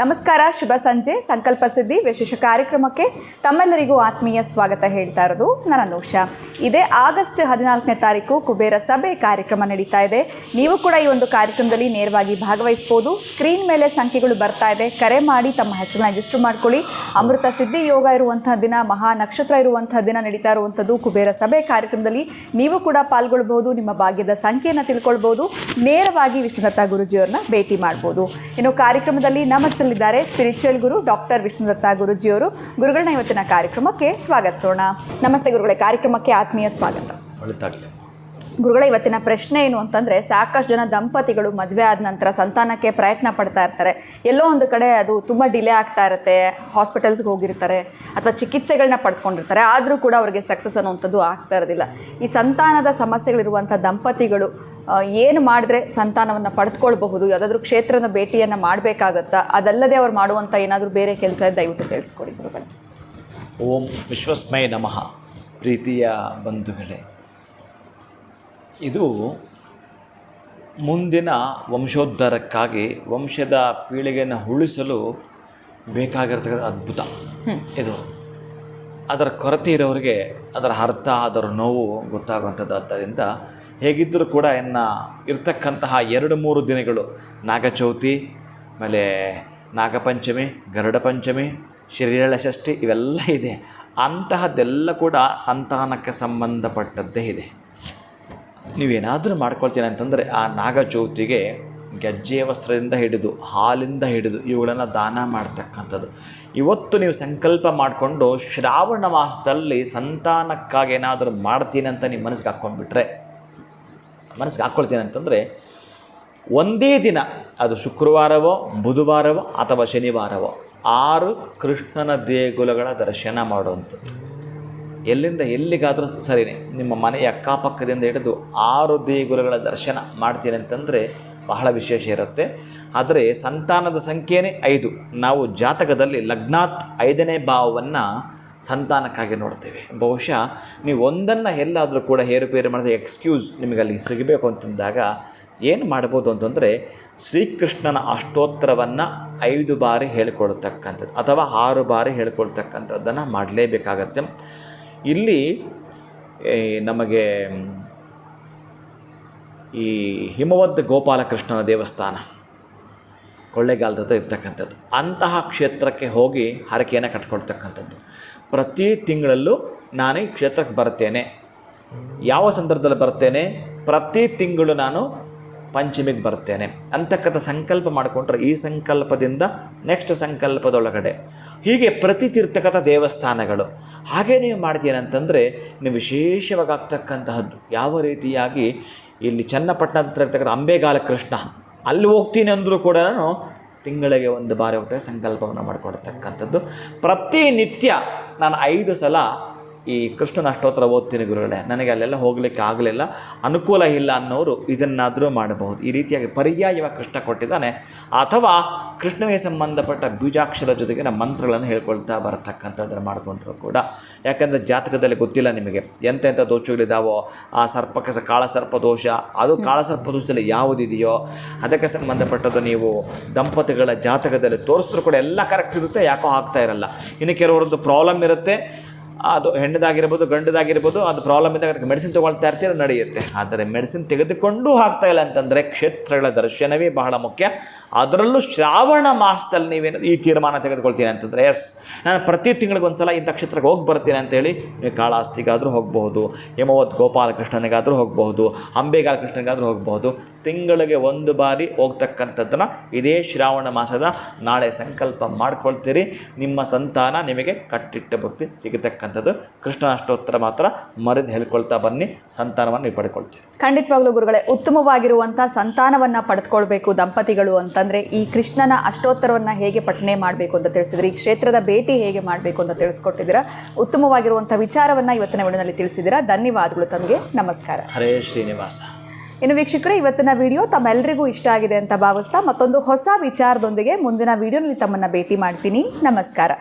ನಮಸ್ಕಾರ, ಶುಭ ಸಂಜೆ. ಸಂಕಲ್ಪ ಸಿದ್ಧಿ ವಿಶೇಷ ಕಾರ್ಯಕ್ರಮಕ್ಕೆ ತಮ್ಮೆಲ್ಲರಿಗೂ ಆತ್ಮೀಯ ಸ್ವಾಗತ ಹೇಳ್ತಾ ಇರೋದು ನನ್ನ ಅನುಷಾ. ಇದೇ ಆಗಸ್ಟ್ 14ನೇ ತಾರೀಕು ಕುಬೇರ ಸಭೆ ಕಾರ್ಯಕ್ರಮ ನಡೀತಾ ಇದೆ. ನೀವು ಕೂಡ ಈ ಒಂದು ಕಾರ್ಯಕ್ರಮದಲ್ಲಿ ನೇರವಾಗಿ ಭಾಗವಹಿಸಬಹುದು. ಸ್ಕ್ರೀನ್ ಮೇಲೆ ಸಂಖ್ಯೆಗಳು ಬರ್ತಾ ಇದೆ, ಕರೆ ಮಾಡಿ ತಮ್ಮ ಹೆಸರನ್ನ ರಿಜಿಸ್ಟರ್ ಮಾಡ್ಕೊಳ್ಳಿ. ಅಮೃತ ಸಿದ್ಧಿ ಯೋಗ ಇರುವಂತಹ ದಿನ, ಮಹಾ ನಕ್ಷತ್ರ ಇರುವಂತಹ ದಿನ ನಡೀತಾ ಇರುವಂಥದ್ದು ಕುಬೇರ ಸಭೆ ಕಾರ್ಯಕ್ರಮದಲ್ಲಿ ನೀವು ಕೂಡ ಪಾಲ್ಗೊಳ್ಬಹುದು. ನಿಮ್ಮ ಭಾಗ್ಯದ ಸಂಖ್ಯೆಯನ್ನು ತಿಳ್ಕೊಳ್ಬಹುದು. ನೇರವಾಗಿ ವಿಷ್ಣುದತ್ತ ಗುರುಜಿಯವರನ್ನ ಭೇಟಿ ಮಾಡ್ಬೋದು. ಇನ್ನು ಕಾರ್ಯಕ್ರಮದಲ್ಲಿ ನಮ್ಮ ಇದ್ದಾರೆ ಸ್ಪಿರಿಚುವಲ್ ಗುರು ಡಾಕ್ಟರ್ ವಿಷ್ಣುದತ್ತ ಗುರುಜಿಯವರು. ಗುರುಗಳನ್ನ ಇವತ್ತಿನ ಕಾರ್ಯಕ್ರಮಕ್ಕೆ ಸ್ವಾಗತಿಸೋಣ. ನಮಸ್ತೆ ಗುರುಗಳೇ, ಕಾರ್ಯಕ್ರಮಕ್ಕೆ ಆತ್ಮೀಯ ಸ್ವಾಗತ. ಗುರುಗಳೇ, ಇವತ್ತಿನ ಪ್ರಶ್ನೆ ಏನು ಅಂತಂದರೆ, ಸಾಕಷ್ಟು ಜನ ದಂಪತಿಗಳು ಮದುವೆ ಆದ ನಂತರ ಸಂತಾನಕ್ಕೆ ಪ್ರಯತ್ನ ಪಡ್ತಾ ಇರ್ತಾರೆ. ಎಲ್ಲೋ ಒಂದು ಕಡೆ ಅದು ತುಂಬ ಡಿಲೇ ಆಗ್ತಾ ಇರುತ್ತೆ, ಹಾಸ್ಪಿಟಲ್ಸ್ಗೆ ಹೋಗಿರ್ತಾರೆ ಅಥವಾ ಚಿಕಿತ್ಸೆಗಳನ್ನ ಪಡ್ಕೊಂಡಿರ್ತಾರೆ, ಆದರೂ ಕೂಡ ಅವರಿಗೆ ಸಕ್ಸಸ್ ಅನ್ನುವಂಥದ್ದು ಆಗ್ತಾ ಇರೋದಿಲ್ಲ. ಈ ಸಂತಾನದ ಸಮಸ್ಯೆಗಳಿರುವಂಥ ದಂಪತಿಗಳು ಏನು ಮಾಡಿದ್ರೆ ಸಂತಾನವನ್ನು ಪಡೆದುಕೊಳ್ಬಹುದು? ಯಾವುದಾದ್ರೂ ಕ್ಷೇತ್ರದ ಭೇಟಿಯನ್ನು ಮಾಡಬೇಕಾಗತ್ತಾ? ಅದಲ್ಲದೆ ಅವ್ರು ಮಾಡುವಂಥ ಏನಾದರೂ ಬೇರೆ ಕೆಲಸ ದಯವಿಟ್ಟು ತಿಳಿಸ್ಕೊಡಿ ಗುರುಗಳೇ. ಓಂ ವಿಶ್ವಸ್ಮೈ ನಮಃ. ಪ್ರೀತಿಯ ಬಂಧುಗಳೇ, ಇದು ಮುಂದಿನ ವಂಶೋದ್ಧಾರಕ್ಕಾಗಿ ವಂಶದ ಪೀಳಿಗೆಯನ್ನು ಉಳಿಸಲು ಬೇಕಾಗಿರ್ತಕ್ಕಂಥ ಅದ್ಭುತ ಇದು. ಅದರ ಕೊರತೆ ಇರೋರಿಗೆ ಅದರ ಅರ್ಥ, ಅದರ ನೋವು ಗೊತ್ತಾಗುವಂಥದ್ದು. ಆದ್ದರಿಂದ ಹೇಗಿದ್ದರೂ ಕೂಡ ಇರ್ತಕ್ಕಂತಹ 2-3 ದಿನಗಳು, ನಾಗಚೌತಿ, ಆಮೇಲೆ ನಾಗಪಂಚಮಿ, ಗರುಡ ಪಂಚಮಿ, ಶ್ರೀರಳ ಷಷ್ಠಿ ಇವೆಲ್ಲ ಇದೆ. ಅಂತಹದ್ದೆಲ್ಲ ಕೂಡ ಸಂತಾನಕ್ಕೆ ಸಂಬಂಧಪಟ್ಟದ್ದೇ ಇದೆ. ನೀವೇನಾದರೂ ಮಾಡ್ಕೊಳ್ತೀನಿ ಅಂತಂದರೆ ಆ ನಾಗಚೌತಿಗೆ ಗೆಜ್ಜೆಯ ವಸ್ತ್ರದಿಂದ ಹಿಡಿದು, ಹಾಲಿಂದ ಹಿಡಿದು ಇವುಗಳನ್ನು ದಾನ ಮಾಡ್ತಕ್ಕಂಥದ್ದು. ಇವತ್ತು ನೀವು ಸಂಕಲ್ಪ ಮಾಡಿಕೊಂಡು ಶ್ರಾವಣ ಮಾಸದಲ್ಲಿ ಸಂತಾನಕ್ಕಾಗಿ ಏನಾದರೂ ಮಾಡ್ತೀನಿ ಅಂತ ನೀವು ಮನಸ್ಸಿಗೆ ಹಾಕ್ಕೊಳ್ತೀನಿ ಅಂತಂದರೆ, ಒಂದೇ ದಿನ, ಅದು ಶುಕ್ರವಾರವೋ ಬುಧವಾರವೋ ಅಥವಾ ಶನಿವಾರವೋ 6 ಕೃಷ್ಣನ ದೇಗುಲಗಳ ದರ್ಶನ ಮಾಡುವಂಥದ್ದು. ಎಲ್ಲಿಂದ ಎಲ್ಲಿಗಾದರೂ ಸರಿಯೇ, ನಿಮ್ಮ ಮನೆಯ ಅಕ್ಕಪಕ್ಕದಿಂದ ಹಿಡಿದು 6 ದೇಗುಲಗಳ ದರ್ಶನ ಮಾಡ್ತೀನಿ ಅಂತಂದರೆ ಬಹಳ ವಿಶೇಷ ಇರುತ್ತೆ. ಆದರೆ ಸಂತಾನದ ಸಂಖ್ಯೆಯೇ 5. ನಾವು ಜಾತಕದಲ್ಲಿ ಲಗ್ನಾತ್ 5ನೇ ಭಾವವನ್ನು ಸಂತಾನಕ್ಕಾಗಿ ನೋಡ್ತೇವೆ. ಬಹುಶಃ ನೀವು ಒಂದನ್ನು ಎಲ್ಲಾದರೂ ಕೂಡ ಹೇರುಪೇರು ಮಾಡಿದ ಎಕ್ಸ್ಕ್ಯೂಸ್ ನಿಮಗೆ ಅಲ್ಲಿ ಸಿಗಬೇಕು ಅಂತಂದಾಗ ಏನು ಮಾಡ್ಬೋದು ಅಂತಂದರೆ, ಶ್ರೀಕೃಷ್ಣನ ಅಷ್ಟೋತ್ತರವನ್ನು 5 ಬಾರಿ ಹೇಳಿಕೊಡ್ತಕ್ಕಂಥದ್ದು ಅಥವಾ 6 ಬಾರಿ ಹೇಳಿಕೊಳ್ತಕ್ಕಂಥದ್ದನ್ನು ಮಾಡಲೇಬೇಕಾಗತ್ತೆ. ಇಲ್ಲಿ ನಮಗೆ ಈ ಹಿಮವದ್ ಗೋಪಾಲಕೃಷ್ಣನ ದೇವಸ್ಥಾನ ಕೊಳ್ಳೇಗಾಲದ ಹತ್ರ ಇರ್ತಕ್ಕಂಥದ್ದು, ಅಂತಹ ಕ್ಷೇತ್ರಕ್ಕೆ ಹೋಗಿ ಹರಕೆಯನ್ನು ಕಟ್ಕೊಳ್ತಕ್ಕಂಥದ್ದು. ಪ್ರತಿ ತಿಂಗಳಲ್ಲೂ ನಾನು ಈ ಕ್ಷೇತ್ರಕ್ಕೆ ಬರ್ತೇನೆ. ಯಾವ ಸಂದರ್ಭದಲ್ಲಿ ಬರ್ತೇನೆ? ಪ್ರತಿ ತಿಂಗಳು ನಾನು ಪಂಚಮಿಗೆ ಬರ್ತೇನೆ ಅಂತಕ್ಕಂಥ ಸಂಕಲ್ಪ ಮಾಡಿಕೊಂಡ್ರೆ, ಈ ಸಂಕಲ್ಪದಿಂದ ನೆಕ್ಸ್ಟ್ ಸಂಕಲ್ಪದೊಳಗಡೆ ಹೀಗೆ ಪ್ರತಿ ತೀರ್ಥಕಥ ದೇವಸ್ಥಾನಗಳು ಹಾಗೆ ನೀವು ಮಾಡ್ತೀನಿ ಅಂತಂದರೆ ನೀವು ವಿಶೇಷವಾಗಿ ಆಗ್ತಕ್ಕಂತಹದ್ದು. ಯಾವ ರೀತಿಯಾಗಿ ಇಲ್ಲಿ ಚನ್ನಪಟ್ಟಣ ಹತ್ರ ಇರ್ತಕ್ಕಂಥ ಅಂಬೆಗಾಲ ಕೃಷ್ಣ, ಅಲ್ಲಿ ಹೋಗ್ತೀನಿ ಅಂದರೂ ಕೂಡ ನಾನು ತಿಂಗಳಿಗೆ 1 ಬಾರಿ ಹೋಗ್ತಾ ಸಂಕಲ್ಪವನ್ನು ಮಾಡಿಕೊಡ್ತಕ್ಕಂಥದ್ದು. ಪ್ರತಿನಿತ್ಯ ನಾನು 5 ಸಲ ಈ ಕೃಷ್ಣನ ಅಷ್ಟೋತ್ತರ ಓದ್ತೀನಿ ಗುರುಗಳೇ. ನನಗೆ ಅಲ್ಲೆಲ್ಲ ಹೋಗಲಿಕ್ಕೆ ಆಗಲಿಲ್ಲ, ಅನುಕೂಲ ಇಲ್ಲ ಅನ್ನೋರು ಇದನ್ನಾದರೂ ಮಾಡಬಹುದು. ಈ ರೀತಿಯಾಗಿ ಪರ್ಯಾಯವಾಗಿ ಕೃಷ್ಣ ಕೊಟ್ಟಿದ್ದಾನೆ. ಅಥವಾ ಕೃಷ್ಣನಿಗೆ ಸಂಬಂಧಪಟ್ಟ ಬೀಜಾಕ್ಷರ ಜೊತೆಗಿನ ಮಂತ್ರಗಳನ್ನು ಹೇಳ್ಕೊಳ್ತಾ ಬರತಕ್ಕಂಥದ್ದನ್ನು ಮಾಡಿಕೊಂಡ್ರು ಕೂಡ. ಯಾಕಂದರೆ ಜಾತಕದಲ್ಲಿ ಗೊತ್ತಿಲ್ಲ ನಿಮಗೆ ಎಂತೆಂಥ ದೋಷಗಳಿದ್ದಾವೋ, ಆ ಸರ್ಪಕ್ಕೆ ಕಾಳಸರ್ಪ ದೋಷ, ಅದು ಕಾಳಸರ್ಪ ದೋಷದಲ್ಲಿ ಯಾವುದಿದೆಯೋ ಅದಕ್ಕೆ ಸಂಬಂಧಪಟ್ಟದ್ದು ನೀವು ದಂಪತಿಗಳ ಜಾತಕದಲ್ಲಿ ತೋರಿಸಿದ್ರು ಕೂಡ ಎಲ್ಲ ಕರೆಕ್ಟ್ ಇರುತ್ತೆ, ಯಾಕೋ ಆಗ್ತಾ ಇರಲ್ಲ. ಇನ್ನು ಕೆಲವರದ್ದು ಪ್ರಾಬ್ಲಮ್ ಇರುತ್ತೆ, ಅದು ಹೆಣ್ಣದಾಗಿರ್ಬೋದು ಗಂಡದಾಗಿರ್ಬೋದು, ಅದು ಪ್ರಾಬ್ಲಮ್ ಇದ್ದಾಗ ಅದಕ್ಕೆ ಮೆಡಿಸಿನ್ ತೊಗೊಳ್ತಾ ಇರ್ತೀರ, ನಡೆಯುತ್ತೆ. ಆದರೆ ಮೆಡಿಸಿನ್ ತೆಗೆದುಕೊಂಡು ಆಗ್ತಾ ಇಲ್ಲ ಅಂತಂದರೆ ಕ್ಷೇತ್ರಗಳ ದರ್ಶನವೇ ಬಹಳ ಮುಖ್ಯ. ಅದರಲ್ಲೂ ಶ್ರಾವಣ ಮಾಸದಲ್ಲಿ ನೀವೇನು ಈ ತೀರ್ಮಾನ ತೆಗೆದುಕೊಳ್ತೀನಿ ಅಂತಂದರೆ, ಎಸ್ ನಾನು ಪ್ರತಿ ತಿಂಗಳಿಗೊಂದು ಸಲ ಇಂಥ ಕ್ಷೇತ್ರಕ್ಕೆ ಹೋಗಿ ಬರ್ತೀನಿ ಅಂತೇಳಿ ನೀವು ಕಾಳಹಸ್ತಿಗಾದರೂ ಹೋಗ್ಬೋದು, ಹೇಮವದ್ ಗೋಪಾಲಕೃಷ್ಣನಿಗಾದರೂ ಹೋಗಬಹುದು, ಅಂಬೆಗಾಲ ಕೃಷ್ಣನಿಗಾದರೂ ಹೋಗ್ಬೋದು. ತಿಂಗಳಿಗೆ 1 ಬಾರಿ ಹೋಗ್ತಕ್ಕಂಥದ್ದನ್ನು ಇದೇ ಶ್ರಾವಣ ಮಾಸದ ನಾಳೆ ಸಂಕಲ್ಪ ಮಾಡ್ಕೊಳ್ತೀರಿ. ನಿಮ್ಮ ಸಂತಾನ ನಿಮಗೆ ಕಟ್ಟಿಟ್ಟ ಬುತ್ತಿ ಸಿಗತಕ್ಕಂಥದ್ದು. ಕೃಷ್ಣ ಅಷ್ಟೋತ್ತರ ಮಾತ್ರ ಮರೆದು ಹೇಳ್ಕೊಳ್ತಾ ಬನ್ನಿ, ಸಂತಾನವನ್ನು ನೀವು ಪಡ್ಕೊಳ್ತೀರಿ. ಖಂಡಿತವಾಗ್ಲೂ ಗುರುಗಳೇ, ಉತ್ತಮವಾಗಿರುವಂಥ ಸಂತಾನವನ್ನು ಪಡೆದುಕೊಳ್ಬೇಕು ದಂಪತಿಗಳು ಅಂತಂದರೆ ಈ ಕೃಷ್ಣನ ಅಷ್ಟೋತ್ತರವನ್ನು ಹೇಗೆ ಪಠನೆ ಮಾಡಬೇಕು ಅಂತ ತಿಳಿಸಿದ್ರಿ, ಈ ಕ್ಷೇತ್ರದ ಭೇಟಿ ಹೇಗೆ ಮಾಡಬೇಕು ಅಂತ ತಿಳಿಸ್ಕೊಟ್ಟಿದ್ದೀರಾ. ಉತ್ತಮವಾಗಿರುವಂಥ ವಿಚಾರವನ್ನು ಇವತ್ತಿನ ವಿಡಿಯೋನಲ್ಲಿ ತಿಳಿಸಿದ್ದೀರಾ. ಧನ್ಯವಾದಗಳು ತಮಗೆ. ನಮಸ್ಕಾರ. ಹರೇ ಶ್ರೀನಿವಾಸ. ಇನ್ನು ವೀಕ್ಷಕರೇ, ಇವತ್ತಿನ ವಿಡಿಯೋ ತಮ್ಮೆಲ್ಲರಿಗೂ ಇಷ್ಟ ಆಗಿದೆ ಅಂತ ಭಾವಿಸ್ತಾ ಮತ್ತೊಂದು ಹೊಸ ವಿಚಾರದೊಂದಿಗೆ ಮುಂದಿನ ವಿಡಿಯೋನಲ್ಲಿ ತಮ್ಮನ್ನು ಭೇಟಿ ಮಾಡ್ತೀನಿ. ನಮಸ್ಕಾರ.